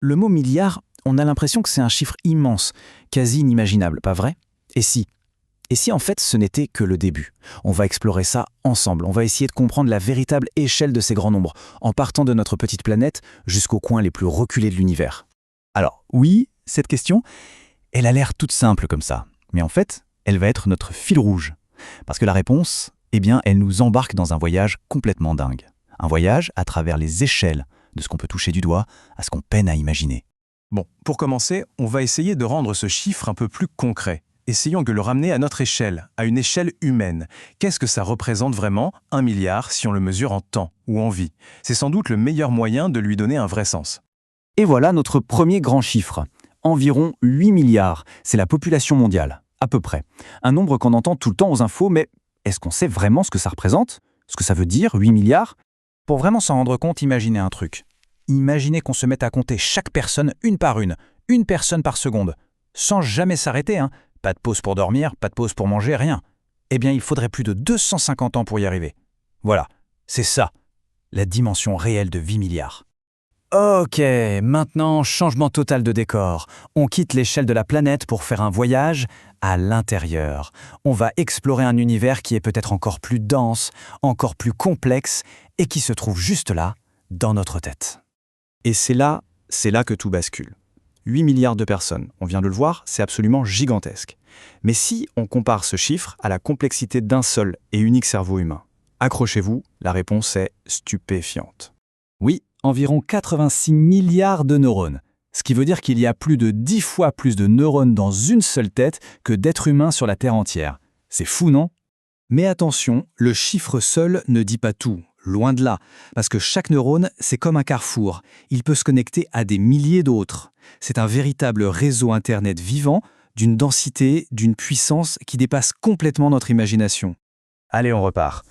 Le mot milliard, on a l'impression que c'est un chiffre immense, quasi inimaginable, pas vrai? Et si? Et si en fait ce n'était que le début? On va explorer ça ensemble, on va essayer de comprendre la véritable échelle de ces grands nombres, en partant de notre petite planète jusqu'aux coins les plus reculés de l'univers. Alors, oui, cette question, elle a l'air toute simple comme ça. Mais en fait, elle va être notre fil rouge. Parce que la réponse, eh bien, elle nous embarque dans un voyage complètement dingue. Un voyage à travers les échelles de ce qu'on peut toucher du doigt à ce qu'on peine à imaginer. Bon, pour commencer, on va essayer de rendre ce chiffre un peu plus concret. Essayons de le ramener à notre échelle, à une échelle humaine. Qu'est-ce que ça représente vraiment, 1 milliard, si on le mesure en temps ou en vie? C'est sans doute le meilleur moyen de lui donner un vrai sens. Et voilà notre premier grand chiffre. Environ 8 milliards, c'est la population mondiale, à peu près. Un nombre qu'on entend tout le temps aux infos, mais est-ce qu'on sait vraiment ce que ça représente? Ce que ça veut dire, 8 milliards? Pour vraiment s'en rendre compte, imaginez un truc. Imaginez qu'on se mette à compter chaque personne une personne par seconde, sans jamais s'arrêter, hein. Pas de pause pour dormir, pas de pause pour manger, rien. Eh bien, il faudrait plus de 250 ans pour y arriver. Voilà, c'est ça, la dimension réelle de 8 milliards. Ok, maintenant, changement total de décor. On quitte l'échelle de la planète pour faire un voyage à l'intérieur. On va explorer un univers qui est peut-être encore plus dense, encore plus complexe, et qui se trouve juste là, dans notre tête. Et c'est là que tout bascule. 8 milliards de personnes, on vient de le voir, c'est absolument gigantesque. Mais si on compare ce chiffre à la complexité d'un seul et unique cerveau humain, accrochez-vous, la réponse est stupéfiante. Oui, environ 86 milliards de neurones. Ce qui veut dire qu'il y a plus de 10 fois plus de neurones dans une seule tête que d'êtres humains sur la Terre entière. C'est fou, non? Mais attention, le chiffre seul ne dit pas tout, loin de là, parce que chaque neurone, c'est comme un carrefour. Il peut se connecter à des milliers d'autres. C'est un véritable réseau Internet vivant, d'une densité, d'une puissance qui dépasse complètement notre imagination. Allez, on repart.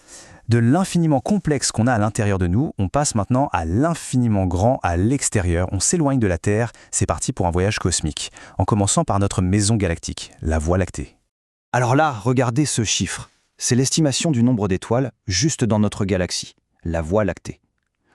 De l'infiniment complexe qu'on a à l'intérieur de nous, on passe maintenant à l'infiniment grand à l'extérieur. On s'éloigne de la Terre, c'est parti pour un voyage cosmique, en commençant par notre maison galactique, la Voie lactée. Alors là, regardez ce chiffre. C'est l'estimation du nombre d'étoiles juste dans notre galaxie, la Voie lactée.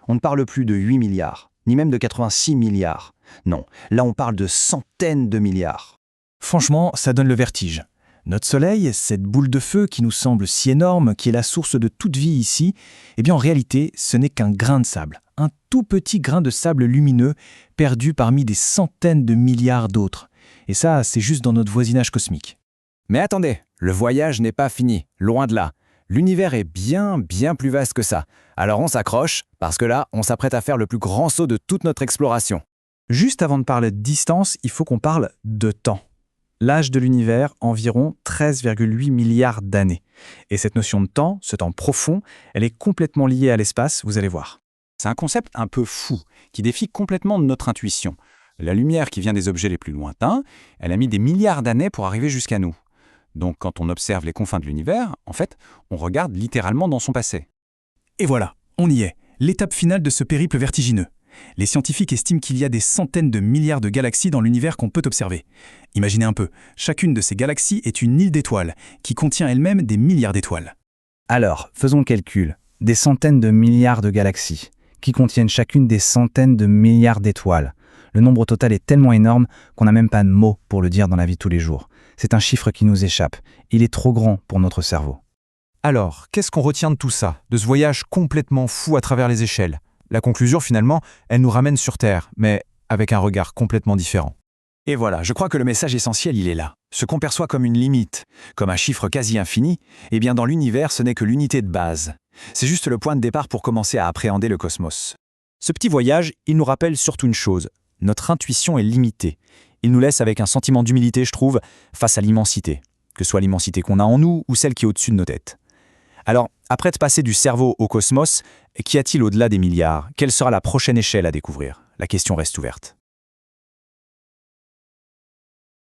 On ne parle plus de 8 milliards, ni même de 86 milliards. Non, là on parle de centaines de milliards. Franchement, ça donne le vertige. Notre Soleil, cette boule de feu qui nous semble si énorme, qui est la source de toute vie ici, eh bien en réalité, ce n'est qu'un grain de sable. Un tout petit grain de sable lumineux perdu parmi des centaines de milliards d'autres. Et ça, c'est juste dans notre voisinage cosmique. Mais attendez, le voyage n'est pas fini, loin de là. L'univers est bien plus vaste que ça. Alors on s'accroche, parce que là, on s'apprête à faire le plus grand saut de toute notre exploration. Juste avant de parler de distance, il faut qu'on parle de temps. L'âge de l'univers, environ 13,8 milliards d'années. Et cette notion de temps, ce temps profond, elle est complètement liée à l'espace, vous allez voir. C'est un concept un peu fou, qui défie complètement notre intuition. La lumière qui vient des objets les plus lointains, elle a mis des milliards d'années pour arriver jusqu'à nous. Donc quand on observe les confins de l'univers, en fait, on regarde littéralement dans son passé. Et voilà, on y est, l'étape finale de ce périple vertigineux. Les scientifiques estiment qu'il y a des centaines de milliards de galaxies dans l'univers qu'on peut observer. Imaginez un peu, chacune de ces galaxies est une île d'étoiles, qui contient elle-même des milliards d'étoiles. Alors, faisons le calcul. Des centaines de milliards de galaxies, qui contiennent chacune des centaines de milliards d'étoiles. Le nombre total est tellement énorme qu'on n'a même pas de mots pour le dire dans la vie de tous les jours. C'est un chiffre qui nous échappe. Il est trop grand pour notre cerveau. Alors, qu'est-ce qu'on retient de tout ça, de ce voyage complètement fou à travers les échelles? La conclusion, finalement, elle nous ramène sur Terre, mais avec un regard complètement différent. Et voilà, je crois que le message essentiel, il est là. Ce qu'on perçoit comme une limite, comme un chiffre quasi infini, eh bien dans l'univers, ce n'est que l'unité de base. C'est juste le point de départ pour commencer à appréhender le cosmos. Ce petit voyage, il nous rappelle surtout une chose. Notre intuition est limitée. Il nous laisse avec un sentiment d'humilité, je trouve, face à l'immensité. Que ce soit l'immensité qu'on a en nous ou celle qui est au-dessus de nos têtes. Alors, après de passer du cerveau au cosmos, qu'y a-t-il au-delà des milliards? Quelle sera la prochaine échelle à découvrir? La question reste ouverte.